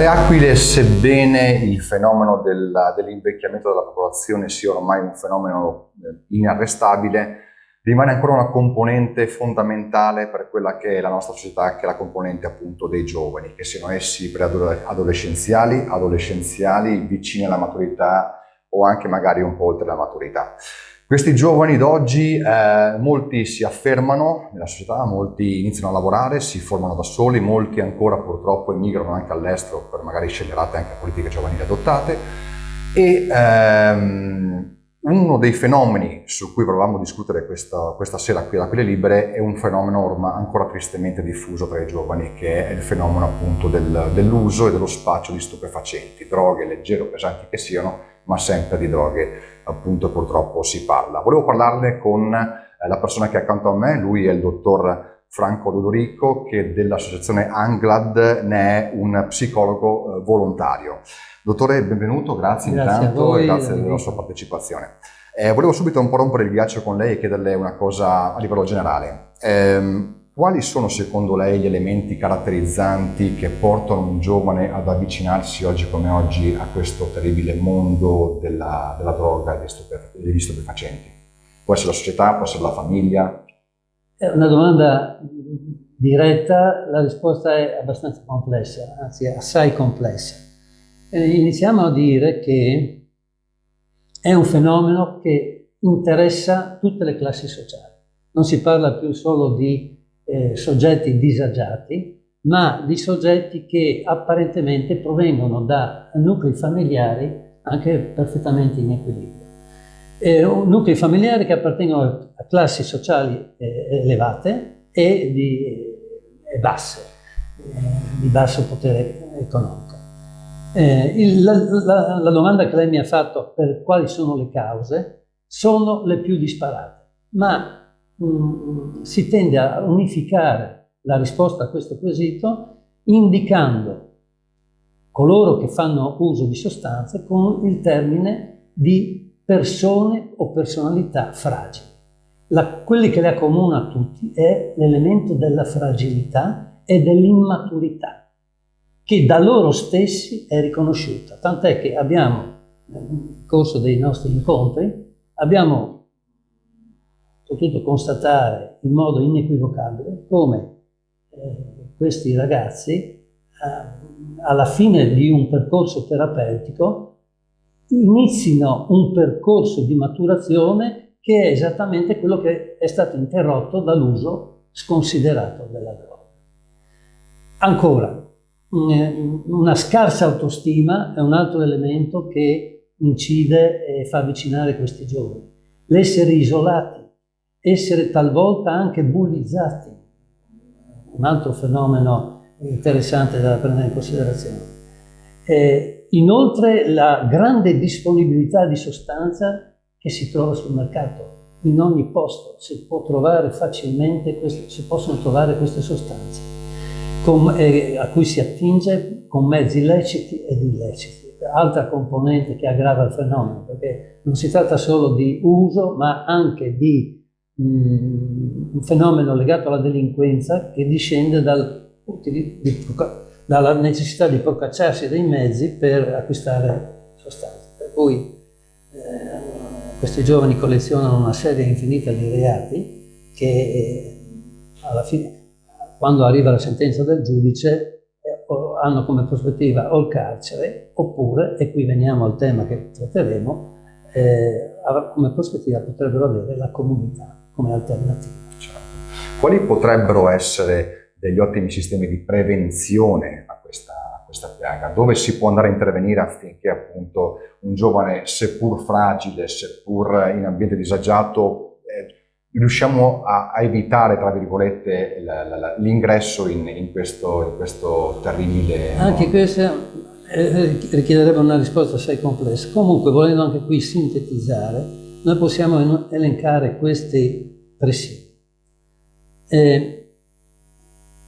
Aquile, sebbene il fenomeno dell'invecchiamento della popolazione sia ormai un fenomeno inarrestabile, rimane ancora una componente fondamentale per quella che è la nostra società, che è la componente appunto dei giovani, che siano essi preadolescenziali, adolescenziali, vicini alla maturità o anche magari un po' oltre la maturità. Questi giovani d'oggi, molti si affermano nella società, molti iniziano a lavorare, si formano da soli, molti ancora purtroppo emigrano anche all'estero per magari scellerate anche politiche giovanili adottate e uno dei fenomeni su cui volevamo discutere questa sera qui ad Aquile Libere è un fenomeno ormai ancora tristemente diffuso tra i giovani, che è il fenomeno appunto dell'uso e dello spaccio di stupefacenti, droghe leggere o pesanti che siano, ma sempre di droghe appunto purtroppo si parla. Volevo parlarne con la persona che è accanto a me, lui è il dottor Franco Dodorico, che dell'associazione Anglad ne è un psicologo volontario. Dottore, benvenuto, grazie intanto voi, e grazie della sua partecipazione. Volevo subito un po' rompere il ghiaccio con lei e chiederle una cosa a livello generale. Quali sono secondo lei gli elementi caratterizzanti che portano un giovane ad avvicinarsi oggi come oggi a questo terribile mondo della droga e degli stupefacenti? Può essere la società, può essere la famiglia? È una domanda diretta, la risposta è abbastanza complessa, anzi assai complessa. Iniziamo a dire che è un fenomeno che interessa tutte le classi sociali. Non si parla più solo di soggetti disagiati, ma di soggetti che apparentemente provengono da nuclei familiari anche perfettamente in equilibrio. Nuclei familiari che appartengono a classi sociali elevate e basse, di basso potere economico. La domanda che lei mi ha fatto per quali sono le cause sono le più disparate, ma si tende a unificare la risposta a questo quesito indicando coloro che fanno uso di sostanze con il termine di persone o personalità fragili. Quelli che le accomuna a tutti è l'elemento della fragilità e dell'immaturità, che da loro stessi è riconosciuta. Tant'è che abbiamo, nel corso dei nostri incontri, abbiamo potuto constatare in modo inequivocabile come questi ragazzi, alla fine di un percorso terapeutico, inizino un percorso di maturazione che è esattamente quello che è stato interrotto dall'uso sconsiderato della droga. Ancora, una scarsa autostima è un altro elemento che incide e fa avvicinare questi giovani. L'essere isolati, essere talvolta anche bullizzati, un altro fenomeno interessante da prendere in considerazione. Inoltre la grande disponibilità di sostanza che si trova sul mercato, in ogni posto si può trovare facilmente, si possono trovare queste sostanze a cui si attinge con mezzi leciti ed illeciti. Altra componente che aggrava il fenomeno, perché non si tratta solo di uso, ma anche di un fenomeno legato alla delinquenza che discende dalla necessità di procacciarsi dei mezzi per acquistare sostanze. Per cui questi giovani collezionano una serie infinita di reati che alla fine, quando arriva la sentenza del giudice, hanno come prospettiva o il carcere oppure, e qui veniamo al tema che tratteremo, come prospettiva potrebbero avere la comunità come alternativa. Certo. Quali potrebbero essere degli ottimi sistemi di prevenzione a questa piaga? Dove si può andare a intervenire affinché appunto un giovane, seppur fragile, seppur in ambiente disagiato, riusciamo a evitare, tra virgolette, l'ingresso in questo terribile mondo? Anche questa richiederebbe una risposta assai complessa. Comunque, volendo anche qui sintetizzare, noi possiamo elencare questi presiedi.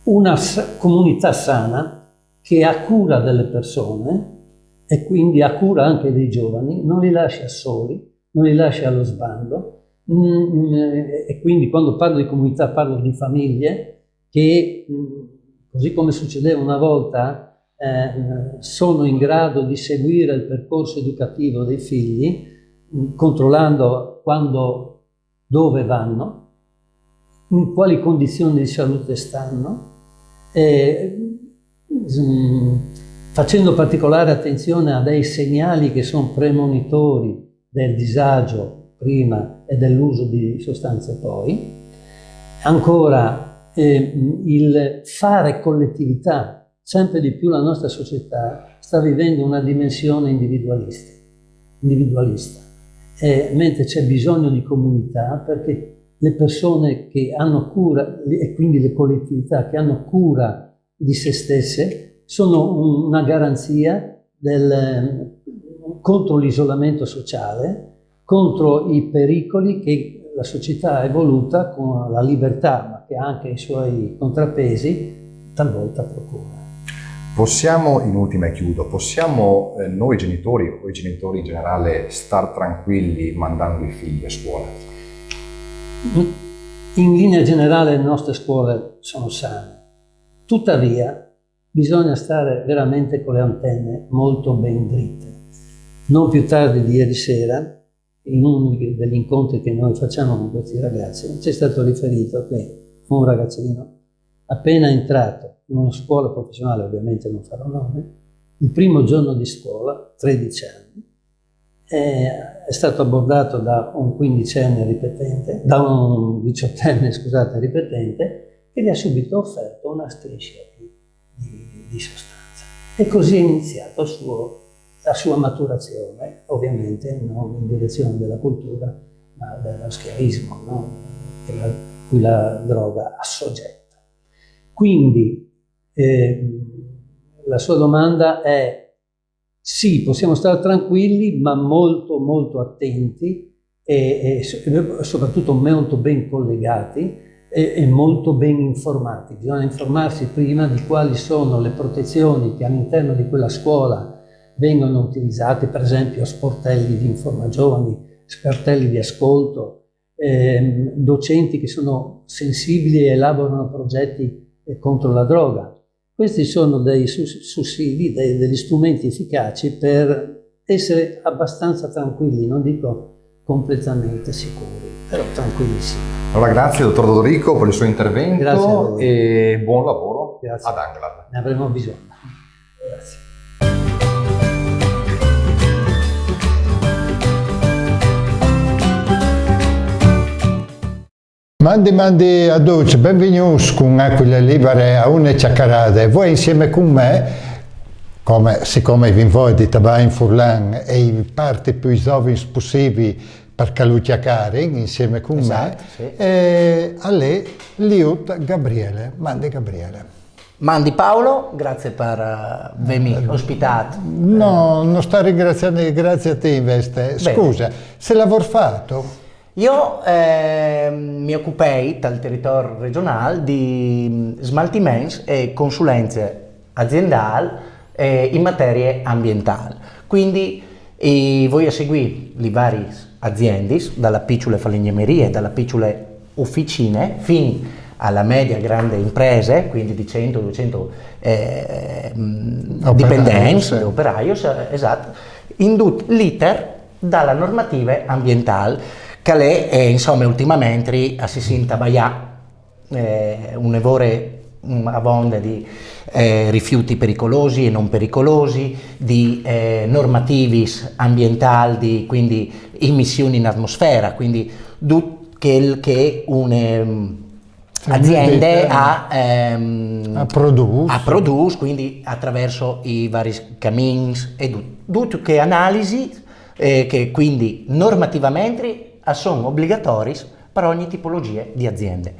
Una comunità sana che ha cura delle persone e quindi ha cura anche dei giovani, non li lascia soli, non li lascia allo sbando, e quindi quando parlo di comunità parlo di famiglie che, così come succedeva una volta, sono in grado di seguire il percorso educativo dei figli, controllando quando, dove vanno, in quali condizioni di salute stanno, facendo particolare attenzione a dei segnali che sono premonitori del disagio prima e dell'uso di sostanze poi. Ancora, il fare collettività. Sempre di più la nostra società sta vivendo una dimensione individualista, mentre c'è bisogno di comunità, perché le persone che hanno cura, e quindi le collettività che hanno cura di se stesse, sono una garanzia contro l'isolamento sociale, contro i pericoli che la società ha evoluta con la libertà, ma che ha anche i suoi contrappesi, talvolta procura. Possiamo, in ultima e chiudo, possiamo noi genitori o i genitori in generale star tranquilli mandando i figli a scuola? In linea generale le nostre scuole sono sane, tuttavia bisogna stare veramente con le antenne molto ben dritte. Non più tardi di ieri sera, in uno degli incontri che noi facciamo con questi ragazzi, ci è stato riferito che un ragazzino appena entrato in una scuola professionale, ovviamente non farò nome, il primo giorno di scuola, 13 anni, è stato abbordato da un 15enne ripetente, da un 18enne, scusate, ripetente, che gli ha subito offerto una striscia di sostanza. E così è iniziato la sua maturazione, ovviamente non in direzione della cultura, ma dello schiavismo, no? Cui la droga assoggetta. Quindi la sua domanda è: sì, possiamo stare tranquilli, ma molto molto attenti e soprattutto molto ben collegati e molto ben informati. Bisogna informarsi prima di quali sono le protezioni che all'interno di quella scuola vengono utilizzate, per esempio sportelli di informagioni, sportelli di ascolto, docenti che sono sensibili e elaborano progetti contro la droga. Questi sono dei sussidi, degli strumenti efficaci per essere abbastanza tranquilli, non dico completamente sicuri, però tranquillissimi. Allora grazie dottor Dodorico per il suo intervento e buon lavoro Grazie. ad Anglad. Ne avremo bisogno. Grazie. Mandi a tutti, benvenuti con Aquila Libere a una chiacchierata. Voi insieme con me, siccome vi invito a in Furlan e i parti più giovani possibili per chiacchierare insieme con me, sì. A lei, Liut Gabriele. Mandi Gabriele. Mandi Paolo, grazie per avermi ospitato. No, non sto ringraziando, grazie a te invece. Scusa, se lavoro fatto? Io mi occupai dal territorio regionale di smaltimenti e consulenze aziendali in materie ambientali. Quindi voglio seguire le varie aziende, dalla piccola falegnameria, dalla piccola officine, fino alla media grande imprese, quindi di 100-200 dipendenti, operaio, esatto, in tutto l'iter dalla normativa ambientale, che è, insomma, ultimamente si sente un'evore abbonda di rifiuti pericolosi e non pericolosi, di normativi ambientali, quindi emissioni in atmosfera, quindi che un'azienda produce, quindi attraverso i vari cammini e tutto che analisi che quindi normativamente sono obbligatori per ogni tipologia di aziende.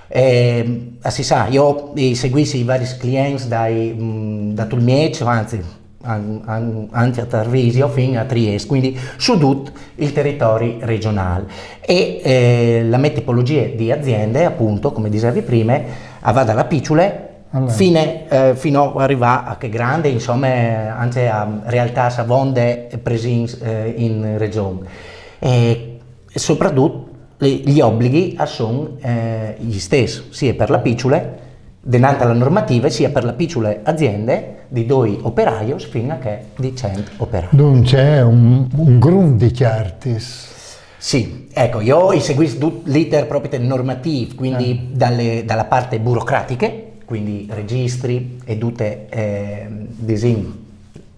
Si sa, io seguissi i vari clienti da Tulmiec, anzi anche a Tarvisio fino a Trieste, quindi su tutto il territorio regionale. E la mia tipologia di aziende, appunto, come dicevi prima, va dalla piccola fino ad arrivare a che grande, insomma, anche a realtà savonde presenti in regione. E soprattutto gli obblighi sono gli stessi, sia per la piccola, denante alla normativa, sia per la piccola azienda, di 2 operai fino a che di 100 operai. Non c'è un gruppo di artisti. Sì, ecco, io seguisco l'iter proprio normativo, quindi dalla parte burocratiche, quindi registri e tutte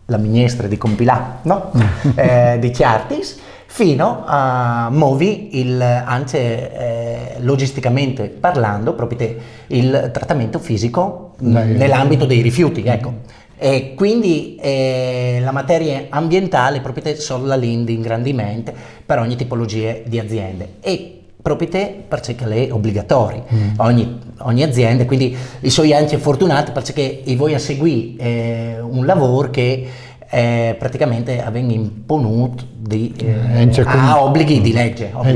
la minestra di compilare, no? Di artisti, fino a muovi anche logisticamente parlando, proprio il trattamento fisico nell'ambito dei rifiuti, ecco. E quindi la materia ambientale proprio solo la linea di ingrandimento per ogni tipologia di aziende e proprio perché è obbligatorio ogni azienda, quindi i suoi anche fortunati perché voi a seguire un lavoro che praticamente avviene imponuto a obblighi di legge. Come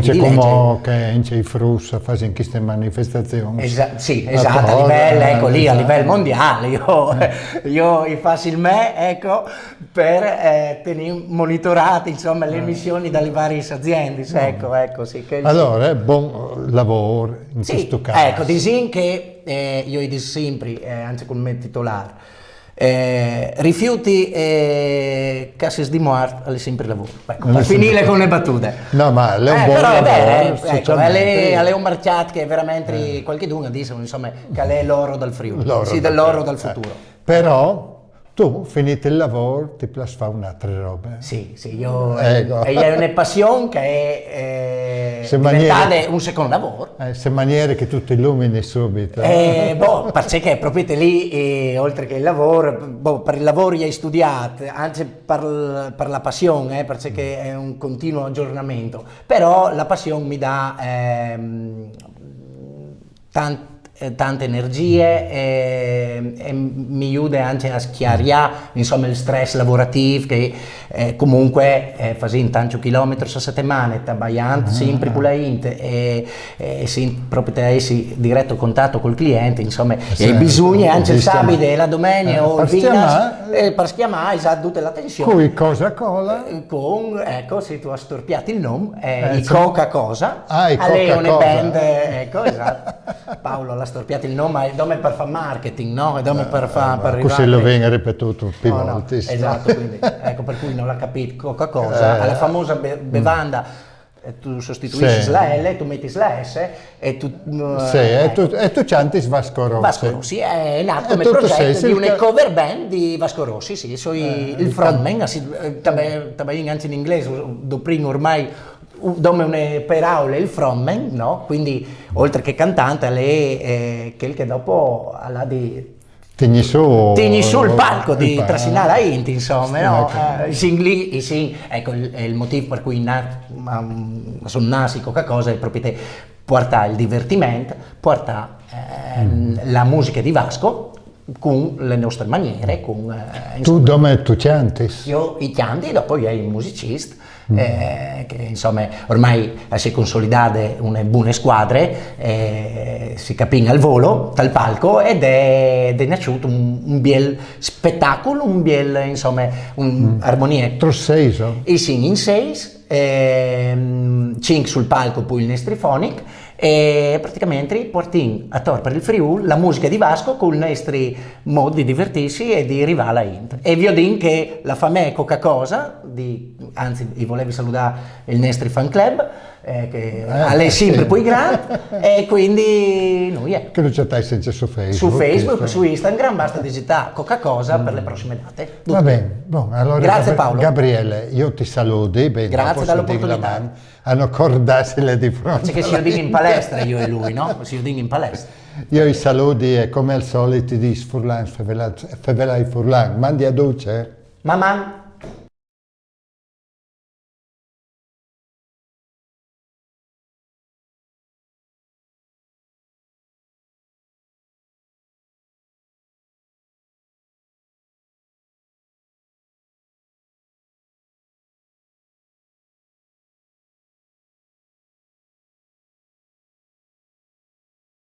che i frus fanno queste manifestazioni. Sì, esatto, a livello, ecco, lì a livello mondiale, io faccio il me, ecco, per tenere monitorate, insomma, le emissioni dalle varie aziende, ecco, sì. Allora, buon lavoro in questo caso. Ecco, disin che io dico sempre, anche con il titolare, rifiuti e casse di morte è sempre lavoro. Ecco, per finire con le battute. No, ma è un buon però lavoro. Ecco, è un mercato che veramente qualcuno dice, insomma, che è l'oro del Friuli, dell'oro del futuro. Però tu, finito il lavoro, ti piace fare un'altra roba. Sì, io è una passione che è diventata un secondo lavoro. Se maniere che tu ti illumini subito. Perché proprio lì, oltre che il lavoro, per il lavoro hai studiato, anche per la passione, perché è un continuo aggiornamento. Però la passione mi dà tante energie e mi aiuta anche a schiarire insomma il stress lavorativo che comunque facendo tanti chilometri a settimana tagliando sempre con la int e proprio essere diretto contatto col cliente, insomma, e bisogna anche il sabato e la domenica o il venerdì per schiamare esatto tutta la tensione con Coca-Cola ecco, se tu hai storpiato il nome i Coca-Cosa Coca-Cola band, ecco, esatto. Paolo l'ha storpiato il nome per fare marketing, no? Per arrivare. Così lo viene ripetuto più volte. Esatto, quindi ecco per cui non l'ha capito Coca-Cola, alla famosa bevanda tu sostituisci la L, tu metti la S e tu e tu canti Vasco Rossi. Vasco Rossi è nato come progetto di una cover band di Vasco Rossi, sì, il frontman, anche in inglese, dopo ormai dove una paraula il frontman, no? Quindi oltre che cantante lei quel che dopo alla di Tigni su il palco di Trasinara Inti, insomma, no? Ecco, è il motivo per cui sono nati Coca-Cola è proprio portare il divertimento, portare la musica di Vasco con le nostre maniere. Tu dove tu canti? Io i canti, dopo io i musicisti. Che insomma ormai si è consolidate una buone squadre, si capisce al volo dal palco ed è nasciuto un bel spettacolo, un bel insomma un'armonia. I sing in 6, 5 sul palco poi il Nestrifonic e praticamente portiamo a tor per il Friuli la musica di Vasco con i nostri modi di divertirsi e di arrivare a Int. E vi ho detto che la famè Coca-Cola, anzi vi volevo salutare il nostro fan club, che è sempre poi grande e quindi noi che lo c'è sempre su Facebook. Su Facebook, su Instagram, basta digitare Coca-Cola per le prossime date. Va bene, allora grazie Paolo. Gabriele, io ti saluto. Grazie dall'opportunità. Hanno cordarsele di fronte. Che si odino in palestra io e lui, no? Si odino in palestra. Io i saluti e come al solito di Furlan, Fevelai Furlan, mandi a duce. Mamma.